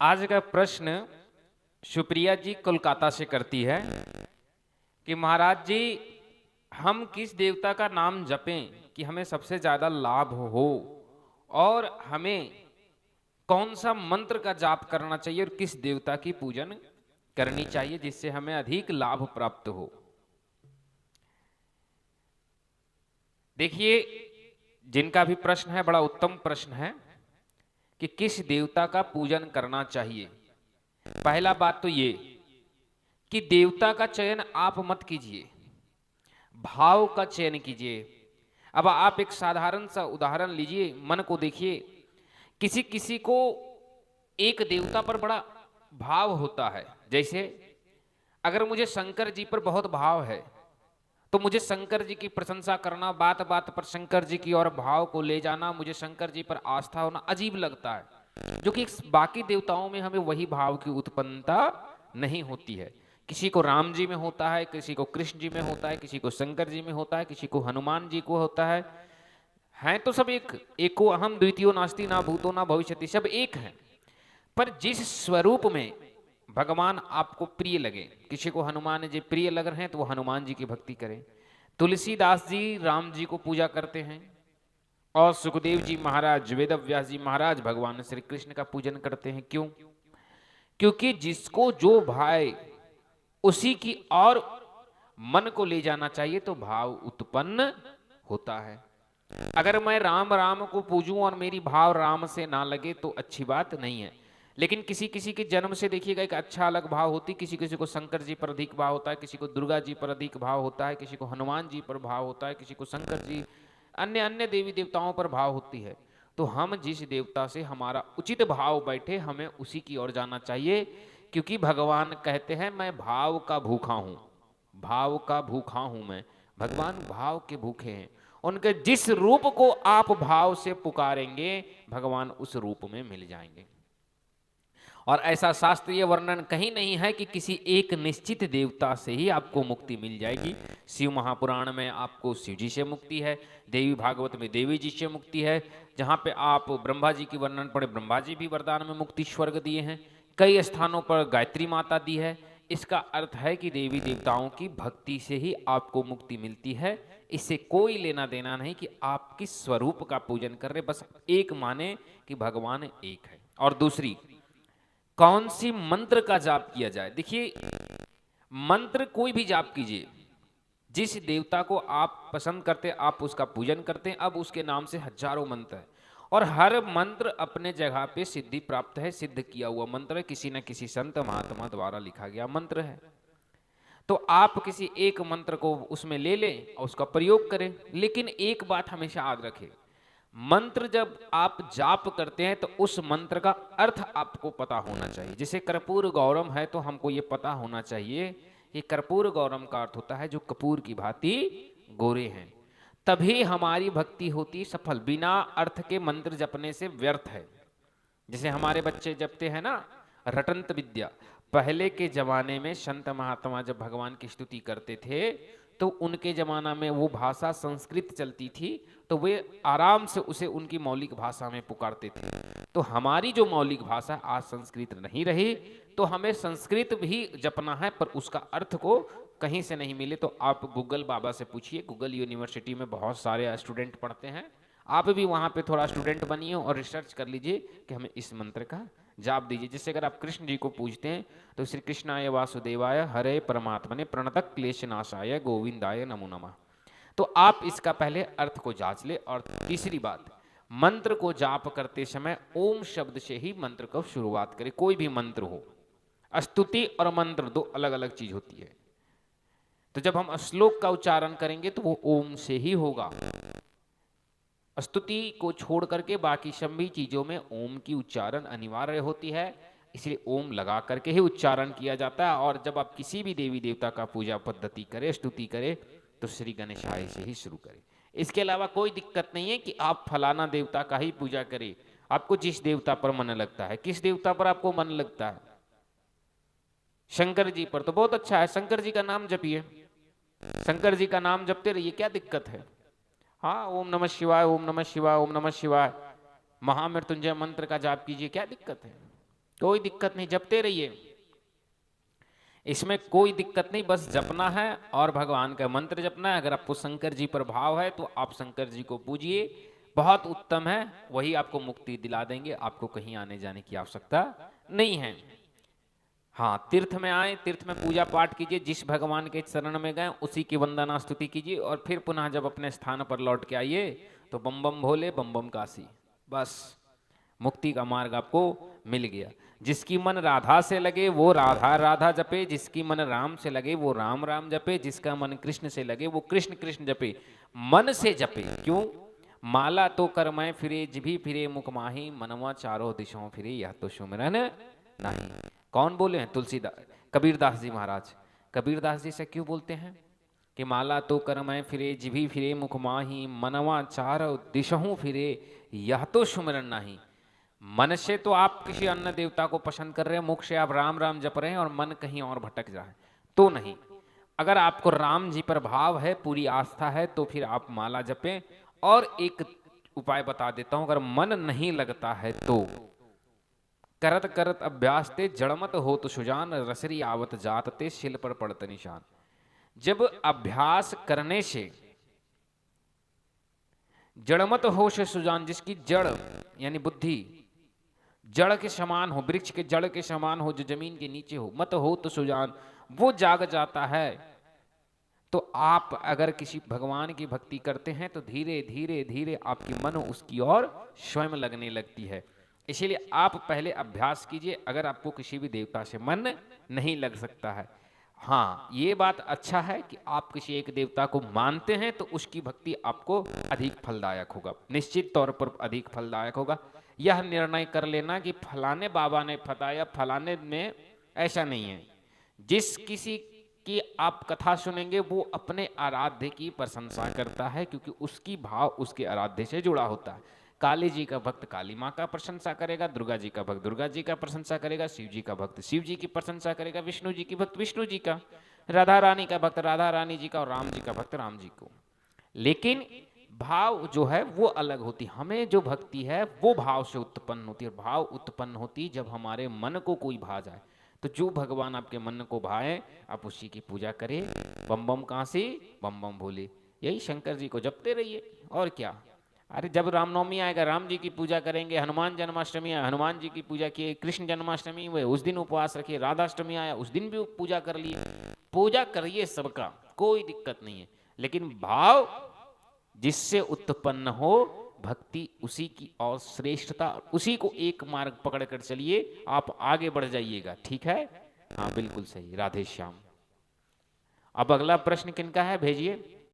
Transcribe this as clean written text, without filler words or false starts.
आज का प्रश्न सुप्रिया जी कोलकाता से करती है कि महाराज जी, हम किस देवता का नाम जपें कि हमें सबसे ज्यादा लाभ हो, और हमें कौन सा मंत्र का जाप करना चाहिए और किस देवता की पूजन करनी चाहिए जिससे हमें अधिक लाभ प्राप्त हो। देखिए, जिनका भी प्रश्न है बड़ा उत्तम प्रश्न है कि किस देवता का पूजन करना चाहिए। पहला बात तो ये कि देवता का चयन आप मत कीजिए, भाव का चयन कीजिए। अब आप एक साधारण सा उदाहरण लीजिए, मन को देखिए। किसी किसी को एक देवता पर बड़ा भाव होता है। जैसे अगर मुझे शंकर जी पर बहुत भाव है तो मुझे शंकर जी की प्रशंसा करना, बात बात पर शंकर जी की और भाव को ले जाना, मुझे शंकर जी पर आस्था होना अजीब लगता है, जो कि बाकी देवताओं में हमें वही भाव की उत्पन्नता नहीं होती है। किसी को राम जी में होता है, किसी को कृष्ण जी में होता है, किसी को शंकर जी में होता है, किसी को हनुमान जी को होता है। हैं तो सब एक, एको अहम द्वितीयो नास्ति, ना भूतो ना भविष्यति, सब एक हैं। पर जिस स्वरूप में भगवान आपको प्रिय लगे, किसी को हनुमान जी प्रिय लग रहे हैं तो वो हनुमान जी की भक्ति करें। तुलसीदास जी राम जी को पूजा करते हैं और सुखदेव जी महाराज, वेदव्यास जी महाराज भगवान श्री कृष्ण का पूजन करते हैं। क्यों? क्योंकि जिसको जो भाए उसी की और मन को ले जाना चाहिए तो भाव उत्पन्न होता है। अगर मैं राम राम को पूजूं और मेरी भाव राम से ना लगे तो अच्छी बात नहीं है। लेकिन किसी किसी के जन्म से देखिएगा एक अच्छा अलग भाव होती, किसी किसी को शंकर जी पर अधिक भाव होता है, किसी को दुर्गा जी पर अधिक भाव होता है, किसी को हनुमान जी पर भाव होता है, किसी को शंकर जी, अन्य अन्य देवी देवताओं पर भाव होती है। तो हम जिस देवता से हमारा उचित भाव बैठे हमें उसी की ओर जाना चाहिए, क्योंकि भगवान कहते हैं मैं भाव का भूखा हूं, भाव का भूखा हूं मैं। भगवान भाव के भूखे हैं। उनके जिस रूप को आप भाव से पुकारेंगे भगवान उस रूप में मिल जाएंगे। और ऐसा शास्त्रीय वर्णन कहीं नहीं है कि किसी एक निश्चित देवता से ही आपको मुक्ति मिल जाएगी। शिव महापुराण में आपको शिव जी से मुक्ति है, देवी भागवत में देवी जी से मुक्ति है, जहाँ पे आप ब्रह्मा जी की वर्णन पढ़े ब्रह्मा जी भी वरदान में मुक्ति स्वर्ग दिए हैं, कई स्थानों पर गायत्री माता दी है। इसका अर्थ है कि देवी देवताओं की भक्ति से ही आपको मुक्ति मिलती है। इससे कोई लेना देना नहीं कि आप किस स्वरूप का पूजन कर रहे, बस एक माने कि भगवान एक है। और दूसरी, कौन सी मंत्र का जाप किया जाए। देखिए, मंत्र कोई भी जाप कीजिए, जिस देवता को आप पसंद करते हैं आप उसका पूजन करते हैं। अब उसके नाम से हजारों मंत्र है और हर मंत्र अपने जगह पे सिद्धि प्राप्त है, सिद्ध किया हुआ मंत्र है, किसी न किसी संत महात्मा द्वारा लिखा गया मंत्र है। तो आप किसी एक मंत्र को उसमें ले लें और उसका प्रयोग करें। लेकिन एक बात हमेशा याद रखें, मंत्र जब आप जाप करते हैं तो उस मंत्र का अर्थ आपको पता होना चाहिए। जैसे कर्पूर गौरम है तो हमको ये पता होना चाहिए कि कर्पूर गौरम का अर्थ होता है जो कपूर की भांति गोरे हैं। तभी हमारी भक्ति होती सफल। बिना अर्थ के मंत्र जपने से व्यर्थ है। जैसे हमारे बच्चे जपते हैं ना रटंत विद्या, पहले के जमाने में संत महात्मा जब भगवान की स्तुति करते थे तो उनके जमाना में वो भाषा संस्कृत चलती थी, तो वे आराम से उसे उनकी मौलिक भाषा में पुकारते थे। तो हमारी जो मौलिक भाषा आज संस्कृत नहीं रही, तो हमें संस्कृत भी जपना है, पर उसका अर्थ को कहीं से नहीं मिले तो आप गूगल बाबा से पूछिए। गूगल यूनिवर्सिटी में बहुत सारे स्टूडेंट पढ़ते हैं, आप भी वहाँ पे थोड़ा स्टूडेंट बनिए और रिसर्च कर लीजिए कि हमें इस मंत्र का जाप दीजिए। जिससे अगर आप कृष्ण जी को पूजते हैं तो श्री कृष्णाय वासुदेवाय हरे परमात्मने प्रणतक क्लेश नाशाय गोविंदाय नमो नमः। तो आप इसका पहले अर्थ को जांच ले। और तीसरी बात, मंत्र को जाप करते समय ओम शब्द से ही मंत्र को शुरुआत करें। कोई भी मंत्र हो, स्तुति और मंत्र दो अलग अलग चीज होती है। तो जब हम श्लोक का उच्चारण करेंगे तो वो ओम से ही होगा। स्तुति को छोड़ करके बाकी सभी चीजों में ओम की उच्चारण अनिवार्य होती है, इसलिए ओम लगा करके ही उच्चारण किया जाता है। और जब आप किसी भी देवी देवता का पूजा पद्धति करें, स्तुति करें, तो श्री गणेशाय से ही शुरू करें। इसके अलावा कोई दिक्कत नहीं है कि आप फलाना देवता का ही पूजा करें। आपको जिस देवता पर मन लगता है, किस देवता पर आपको मन लगता है, शंकर जी पर तो बहुत अच्छा है, शंकर जी का नाम जपिए, शंकर जी का नाम जपते रहिए, क्या दिक्कत है। हाँ, ओम नमः शिवाय, ओम नमः शिवाय, ओम नमः शिवाय, महामृत्युंजय मंत्र का जाप कीजिए, क्या दिक्कत है। कोई दिक्कत नहीं, जपते रहिए, इसमें कोई दिक्कत नहीं, बस जपना है और भगवान का मंत्र जपना है। अगर आपको शंकर जी पर भाव है तो आप शंकर जी को पूजिए, बहुत उत्तम है, वही आपको मुक्ति दिला देंगे, आपको कहीं आने जाने की आवश्यकता नहीं है। हाँ, तीर्थ में आए, तीर्थ में पूजा पाठ कीजिए, जिस भगवान के शरण में गए उसी की वंदना स्तुति कीजिए, और फिर पुनः जब अपने स्थान पर लौट के आइए तो बम बम भोले बम बम काशी, बस मुक्ति का मार्ग आपको मिल गया। जिसकी मन राधा से लगे वो राधा राधा जपे, जिसकी मन राम से लगे वो राम राम जपे, जिसका मन कृष्ण से लगे वो कृष्ण कृष्ण जपे, मन से जपे। क्यों? माला तो कर मैं फिरे जिभी फिरे मुख माही, मनवा चारों दिशाओं फिरे यह तो सुमिरन नहीं। कौन बोले हैं? तुलसीदास, कबीरदास जी महाराज। कबीरदास जी से क्यों बोलते हैं कि माला तो कर मैं फिरे जिभी फिरे मुख माही, मनवा चारों दिशाओं फिरे यह तो सुमिरन नहीं। मन से तो आप किसी अन्य देवता को पसंद कर रहे हैं, मुख से आप राम राम जप रहे हैं और मन कहीं और भटक जाए तो नहीं। अगर आपको राम जी पर भाव है, पूरी आस्था है, तो फिर आप माला जपें। और एक उपाय बता देता हूं, अगर मन नहीं लगता है तो करत करत अभ्यास ते जड़मत हो तो सुजान, रसरी आवत जात ते शिल पर पड़त निशान। जब अभ्यास करने से जड़मत हो से सुजान, जिसकी जड़ यानी बुद्धि जड़ के समान हो, वृक्ष के जड़ के समान हो, जो जमीन के नीचे हो, मत हो तो सुजान, वो जाग जाता है। तो आप अगर किसी भगवान की भक्ति करते हैं तो धीरे धीरे धीरे आपकी मन उसकी ओर स्वयं लगने लगती है। इसीलिए आप पहले अभ्यास कीजिए, अगर आपको किसी भी देवता से मन नहीं लग सकता है। हाँ, ये बात अच्छा है कि आप किसी एक देवता को मानते हैं तो उसकी भक्ति आपको अधिक फलदायक होगा, निश्चित तौर पर अधिक फलदायक होगा। यह निर्णय कर लेना कि फलाने बाबा ने बताया, फलाने में, ऐसा नहीं है। जिस किसी की आप कथा सुनेंगे वो अपने आराध्य की प्रशंसा करता है, क्योंकि उसकी भाव उसके आराध्य से जुड़ा होता है। काली जी का भक्त काली माँ का प्रशंसा करेगा, दुर्गा जी का भक्त दुर्गा जी का प्रशंसा करेगा, शिव जी का भक्त शिव जी की प्रशंसा करेगा, विष्णु जी की भक्त विष्णु जी का, राधा रानी का भक्त राधा रानी जी का, और राम जी का भक्त राम जी को। लेकिन भाव जो है वो अलग होती। हमें जो भक्ति है वो भाव से उत्पन्न होती है। भाव उत्पन्न होती जब हमारे मन को कोई भा जाए। तो जो भगवान आपके मन को भाए आप उसी की पूजा करें। बम बम काशी बम बम भोले, यही शंकर जी को जपते रहिए, और क्या। अरे जब रामनवमी आएगा राम जी की पूजा करेंगे, हनुमान जन्माष्टमी आया हनुमान जी की पूजा किए, कृष्ण जन्माष्टमी हुए उस दिन उपवास रखिए, राधाष्टमी आया उस दिन भी पूजा कर लिए। पूजा करिए सबका, कोई दिक्कत नहीं है, लेकिन भाव जिससे उत्पन्न हो भक्ति उसी की और श्रेष्ठता, उसी को एक मार्ग पकड़ कर चलिए, आप आगे बढ़ जाइएगा। ठीक है? हाँ बिल्कुल सही। राधे श्याम। अब अगला प्रश्न किनका है, भेजिए।